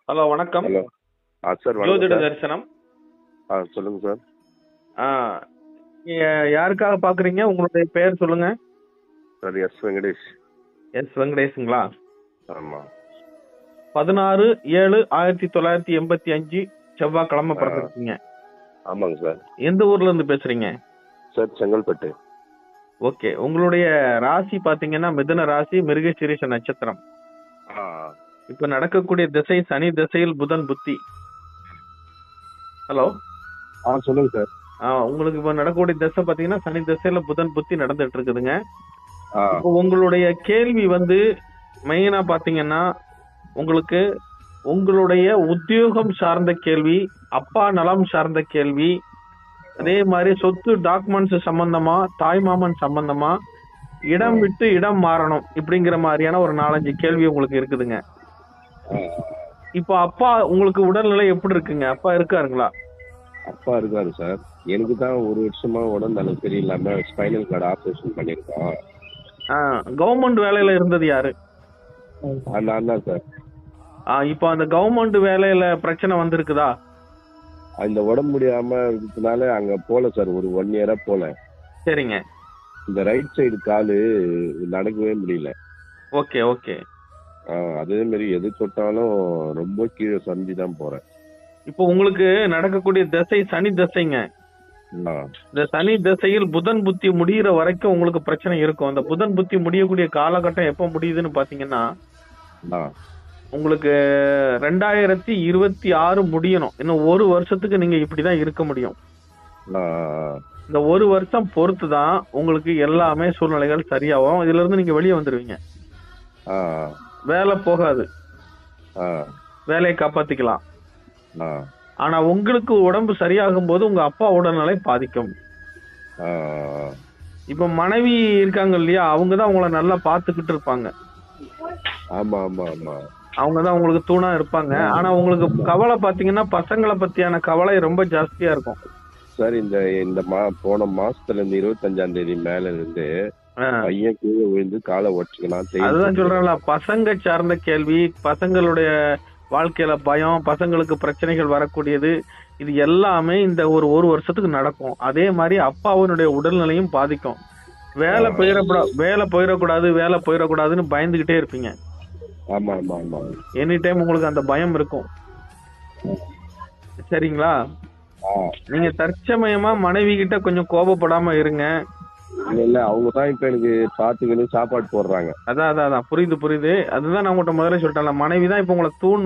Hello, வணக்கம். Hello. Sir வணக்கம் ஜோதிட சார். தரிசனம். சொல்லுங்க சார். ஆ, நீங்க யாருக்காக பாக்குறீங்க? உங்களுடைய பெயர் சொல்லுங்க. Sir yes Venkatesh. எஸ் வெங்கடேஷுங்களா? ஆமா. 16/7/1985 செவ்வாய்க்கிழமை ஆ, பிறந்திருக்கீங்க. ஆமாங்க சார். எந்த ஊர்ல இருந்து பேசுறீங்க? சார் செங்கல்பட்டு. ஓகே, உங்களுடைய ராசி பாத்தீங்கன்னா மிதுன ராசி, மிருகசீரிஷ நட்சத்திரம். ஆ இப்ப நடக்கக்கூடிய திசை சனி திசையில் புதன் புத்தி. ஹலோ. சொல்லுங்க சார். உங்களுக்கு இப்ப நடக்கக்கூடிய திசை பாத்தீங்கன்னா சனி திசையில புதன் புத்தி நடந்துட்டு இருக்குதுங்க. ஆ இப்போ உங்களுடைய கேள்வி வந்து மெயினா பாத்தீங்கன்னா உங்களுக்கு உங்களுடைய உத்தியோகம் சார்ந்த கேள்வி, அப்பா நலம் சார்ந்த கேள்வி, அதே மாதிரி சொத்து டாக்குமெண்ட்ஸ் சம்பந்தமா, தாய்மாமன் சம்பந்தமா, இடம் விட்டு இடம் மாறணும் இப்படிங்கிற மாதிரியான ஒரு 4-5 கேள்வி உங்களுக்கு இருக்குதுங்க. ஆ, இப்போ அப்பா உங்களுக்கு உடல்நிலை எப்படி இருக்குங்க? அப்பா இருக்காருங்களா? அப்பா இருக்காரு சார். எனக்கு தான் ஒரு வருஷமா உடம்பு நலம் சரியில்லாம ஸ்பைனல் கார்டு ஆப்ரேஷன் பண்ணியிருக்கோம். கவர்மெண்ட் வேலையில இருந்தது யாரு? நான் தான் சார். இப்போ அந்த கவர்மெண்ட் வேலையில பிரச்சனை வந்திருக்குதா? இந்த உடம்பு முடியாம இருக்கிறதுனால அங்க போல சார். ஒரு 1 இயரா போல. சரிங்க. இந்த ரைட் சைடு காலு நடக்கவே முடியல. Okay okay. அதே மாதிரி எது தொட்டாலும் ரொம்ப கீழே சரிஞ்சு தான் போறேன். இப்போ உங்களுக்கு நடக்கக்கூடிய திசை சனி திசைங்க. ஆ, இந்த சனி திசையில் புதன் புத்தி முடியிற வரைக்கும் உங்களுக்கு பிரச்சனை இருக்கும். அந்த புதன் புத்தி முடியக்கூடிய காலகட்டம் எப்ப முடியுதுன்னு பாத்தீங்கன்னா ஆ, உங்களுக்கு 2026 முடியணும். இன்னும் ஒரு வருஷத்துக்கு நீங்க இப்படிதான் இருக்க முடியும். ஆ, இந்த ஒரு வருஷம் பொறுத்து தான் உங்களுக்கு எல்லாமே சூழ்நிலைகள் சரியாகும். இதுல இருந்து நீங்க வெளியே வந்துருவீங்க. ஆ, வேலை போகாது, ஆ, வேலையை காப்பாத்திக்கலாம். ஆ, ஆனா உங்களுக்கு உடம்பு சரியாகும் போது உங்க அப்பா உடல்நிலை பாதிக்கும். ஆ, இப்ப மனைவி இருக்காங்க இல்லையா, அவங்கதான் உங்களை நல்லா பாத்துக்கிட்டு இருப்பாங்க. ஆமா ஆமா ஆமா. அவங்கதான் உங்களுக்கு தூணா இருப்பாங்க. ஆனா உங்களுக்கு கவலை பாத்தீங்கன்னா பசங்களை பத்தியான கவலை ரொம்ப ஜாஸ்தியா இருக்கும். சார் இந்த இந்த போன மாசத்துல இருந்து 25ஆம் தேதி மேல இருந்து பையன் கீழே விழுந்து காலை உடச்சுக்கலாம். அதுதான் சொல்றேன்ல, பசங்க சார்ந்த கேள்வி, பசங்களுடைய வாழ்க்கையில பயம், பசங்களுக்கு பிரச்சனைகள் வரக்கூடியது, இது எல்லாமே இந்த ஒரு வருஷத்துக்கு நடக்கும். அதே மாதிரி அப்பாவுடைய உடல்நிலையும் பாதிக்கும். வேலை போயிடக்கூடாதுன்னு பயந்துகிட்டே இருப்பீங்க. ஆமா ஆமா ஆமா. எனி டைம் உங்களுக்கு அந்த பயம் இருக்கும். சரிங்களா? நீங்க தற்சமயமா மனைவி கிட்ட கொஞ்சம் கோபப்படாம இருங்க. இல்ல அவங்க தான் இப்ப எனக்கு பாத்துக்கணும் சாப்பாடு போடுறாங்க. அதான் புரியுது. அதுதான் நான் உங்கள்கிட்ட முதல்ல சொல்லிட்டேன்ல, மனைவி தான் இப்ப உங்களை தூண்